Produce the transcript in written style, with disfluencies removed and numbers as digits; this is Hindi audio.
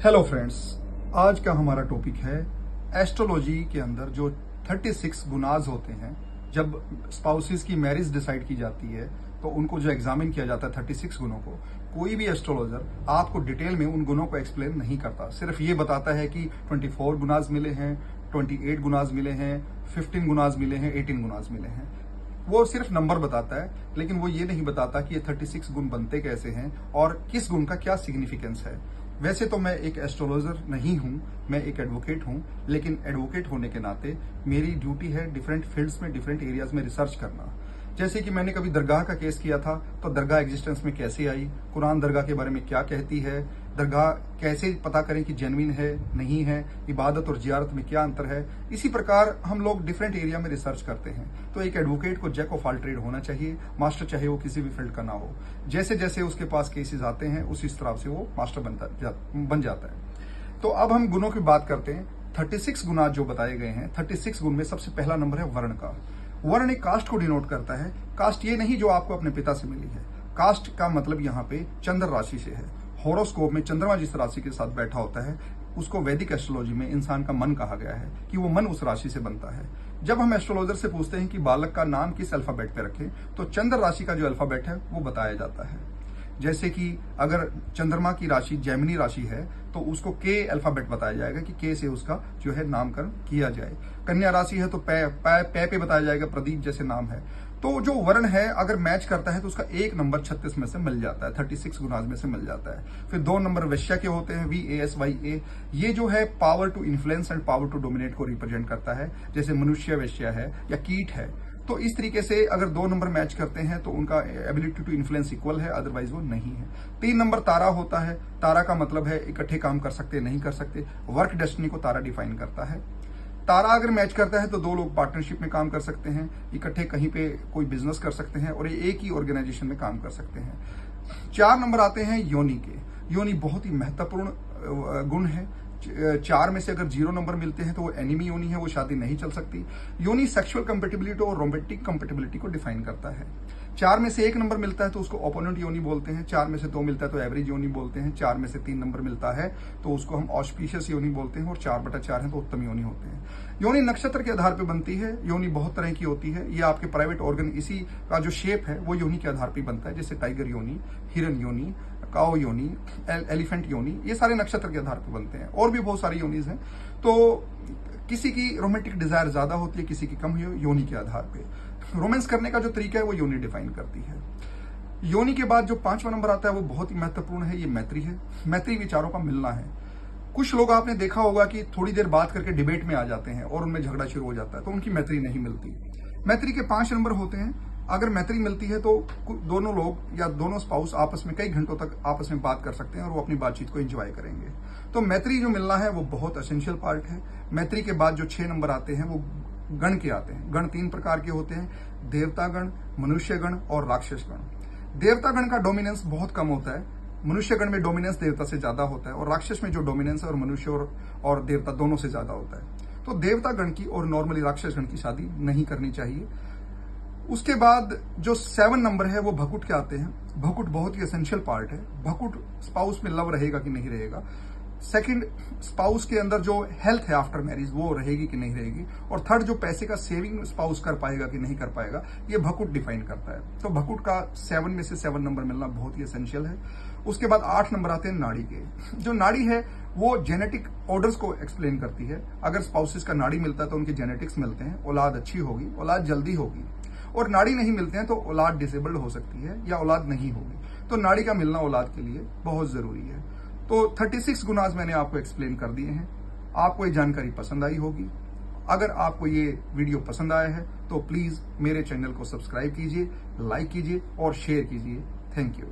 हेलो फ्रेंड्स, आज का हमारा टॉपिक है एस्ट्रोलॉजी के अंदर जो 36 गुनाज होते हैं। जब स्पाउसेस की मैरिज डिसाइड की जाती है तो उनको जो एग्जामिन किया जाता है 36 गुणों को, कोई भी एस्ट्रोलॉजर आपको डिटेल में उन गुणों को एक्सप्लेन नहीं करता। सिर्फ ये बताता है कि 24 गुनाज मिले हैं, 28 गुनाज मिले हैं, 15 गुनाज मिले हैं, 18 गुनाज मिले हैं। वो सिर्फ नंबर बताता है, लेकिन वो ये नहीं बताता कि ये 36 गुण बनते कैसे हैं और किस गुण का क्या सिग्निफिकेंस है। वैसे तो मैं एक एस्ट्रोलॉजर नहीं हूं, मैं एक एडवोकेट हूं, लेकिन एडवोकेट होने के नाते मेरी ड्यूटी है डिफरेंट फील्ड्स में, डिफरेंट एरियाज में रिसर्च करना। जैसे कि मैंने कभी दरगाह का केस किया था, तो दरगाह एग्जिस्टेंस में कैसे आई, कुरान दरगाह के बारे में क्या कहती है, दरगाह कैसे पता करें कि जेन्युइन है नहीं है, इबादत और जियारत में क्या अंतर है। इसी प्रकार हम लोग डिफरेंट एरिया में रिसर्च करते हैं। तो एक एडवोकेट को जैक ऑफ ऑल ट्रेड होना चाहिए, मास्टर चाहे वो किसी भी फील्ड का ना हो। जैसे जैसे उसके पास केसेस आते हैं उसी तरह से वो मास्टर बन जाता है। तो अब हम गुणों की बात करते हैं। 36 गुना जो बताए गए हैं, 36 गुण में सबसे पहला नंबर है वर्ण का। वर्ण एक कास्ट को डिनोट करता है। कास्ट ये नहीं जो आपको अपने पिता से मिली है। कास्ट का मतलब यहाँ पे चंद्र राशि से है। हॉरोस्कोप में चंद्रमा जिस राशि के साथ बैठा होता है उसको वैदिक एस्ट्रोलॉजी में इंसान का मन कहा गया है कि वो मन उस राशि से बनता है। जब हम एस्ट्रोलॉजर से पूछते हैं कि बालक का नाम किस अल्फाबेट पे रखें, तो चंद्र राशि का जो अल्फाबेट है वो बताया जाता है। जैसे कि अगर चंद्रमा की राशि जैमिनी राशि है तो उसको के अल्फाबेट बताया जाएगा कि के से उसका जो है नामकरण किया जाए। कन्या राशि है तो पै पे बताया जाएगा, प्रदीप जैसे नाम है। तो जो वर्ण है अगर मैच करता है तो उसका एक नंबर 36 में से मिल जाता है, 36 गुनाज में से मिल जाता है। फिर 2 नंबर वैश्या के होते हैं, VASYA। ये जो है power to influence and power to dominate को रिप्रेजेंट करता है, जैसे मनुष्य वैश्या है या कीट है। तो इस तरीके से अगर 2 नंबर मैच करते हैं तो उनका एबिलिटी टू इन्फ्लुएंस इक्वल है, अदरवाइज वो नहीं है। 3 नंबर तारा होता है। तारा का मतलब है इकट्ठे काम कर सकते नहीं कर सकते। वर्क डेस्टिनी को तारा डिफाइन करता है। तारा अगर मैच करता है तो 2 लोग पार्टनरशिप में काम कर सकते हैं, इकट्ठे कहीं पे कोई बिजनेस कर सकते हैं और एक ही ऑर्गेनाइजेशन में काम कर सकते हैं। 4 नंबर आते हैं योनि के। योनि बहुत ही महत्वपूर्ण गुण है। 4 में से अगर 0 नंबर मिलते हैं तो वो एनिमी योनि है, वो शादी नहीं चल सकती। योनि सेक्सुअल कंपेटिबिलिटी और रोमांटिक कंपेटिबिलिटी को डिफाइन करता है। 4 में से 1 नंबर मिलता है तो उसको ओपोनेंट योनि बोलते हैं। 4 में से 2 मिलता है तो एवरेज योनि बोलते हैं। 4 में से 3 नंबर मिलता है तो उसको हम ऑस्पिशियस योनि बोलते हैं और 4/4 है तो उत्तम योनि होते हैं। योनि नक्षत्र के आधार पर बनती है। योनि बहुत तरह की होती है। ये आपके प्राइवेट ऑर्गन, इसी का जो शेप है वो योनि के आधार पर बनता है, जैसे टाइगर योनि, हिरन योनि, काओ योनि, एलिफेंट योनि, ये सारे नक्षत्र के आधार पर बनते हैं। और भी बहुत सारी योनिज हैं। तो किसी की रोमांटिक डिजायर ज्यादा होती है, किसी की कम योनि के आधार पे। रोमांस करने का जो तरीका है वो योनि डिफाइन करती है। योनि के बाद जो 5वां नंबर आता है वो बहुत ही महत्वपूर्ण है, ये मैत्री है। मैत्री विचारों का मिलना है। कुछ लोग आपने देखा होगा कि थोड़ी देर बात करके डिबेट में आ जाते हैं और उनमें झगड़ा शुरू हो जाता है, तो उनकी मैत्री नहीं मिलती। मैत्री के 5 नंबर होते हैं। अगर मैत्री मिलती है तो दोनों लोग या दोनों स्पाउस आपस में कई घंटों तक आपस में बात कर सकते हैं और वो अपनी बातचीत को एंजॉय करेंगे। तो मैत्री जो मिलना है वो बहुत एसेंशियल पार्ट है। मैत्री के बाद जो 6 नंबर आते हैं वो गण के आते हैं। गण 3 प्रकार के होते हैं, देवता गण, मनुष्य गण और राक्षस गण। देवता गण का डोमिनेंस बहुत कम होता है। मनुष्य गण में डोमिनेंस देवता से ज्यादा होता है और राक्षस में जो डोमिनेंस है और मनुष्य और देवता दोनों से ज्यादा होता है। तो देवता गण की और नॉर्मली राक्षस गण की शादी नहीं करनी चाहिए। उसके बाद जो 7 नंबर है वो भकुट के आते हैं। भकुट बहुत ही एसेंशियल पार्ट है। भकुट स्पाउस में लव रहेगा कि नहीं रहेगा। सेकंड, स्पाउस के अंदर जो हेल्थ है आफ्टर मैरिज वो रहेगी कि नहीं रहेगी। और थर्ड, जो पैसे का सेविंग स्पाउस कर पाएगा कि नहीं कर पाएगा, ये भकुट डिफाइन करता है। तो भकुट का 7 में से 7 नंबर मिलना बहुत ही एसेंशियल है। उसके बाद 8 नंबर आते हैं नाड़ी के। जो नाड़ी है वो जेनेटिक ऑर्डर्स को एक्सप्लेन करती है। अगर स्पाउसेस का नाड़ी मिलता है तो उनके जेनेटिक्स मिलते हैं, औलाद अच्छी होगी, औलाद जल्दी होगी। और नाड़ी नहीं मिलते हैं तो औलाद डिसेबल्ड हो सकती है या औलाद नहीं होगी। तो नाड़ी का मिलना औलाद के लिए बहुत जरूरी है। तो 36 गुनाज मैंने आपको एक्सप्लेन कर दिए हैं। आपको ये जानकारी पसंद आई होगी। अगर आपको ये वीडियो पसंद आया है तो प्लीज मेरे चैनल को सब्सक्राइब कीजिए, लाइक कीजिए और शेयर कीजिए। Thank you.